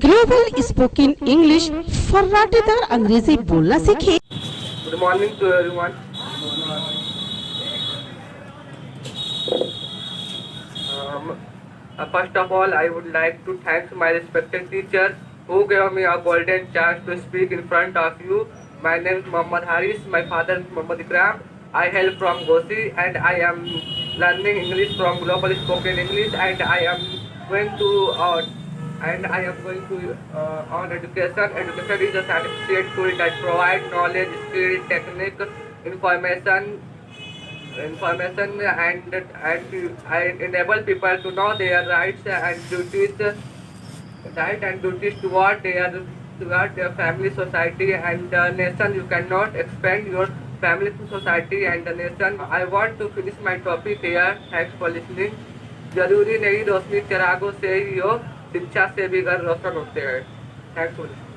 Global spoken English फर्राटेदार अंग्रेजी बोलना सीखें। Good morning to everyone. Um, First of all, I would like to thank my respected teachers who gave me a golden chance to speak in front of you. My name is Muhammad Haris. My father is Mr.Ghulam. I hail from Gosi and I am learning English from Global Spoken English and I am going to on education. Education is a certificate tool that provides knowledge, skill, technique, information and enable people to know their rights and duties toward their family, society, and the nation. You cannot expand your family to society and the nation. I want to finish my topic here. Thanks for listening. जरूरी नहीं रोशनी चिरागों से ही हो, शिक्षा से भी घर रोशन होते हैं. Thanks for listening.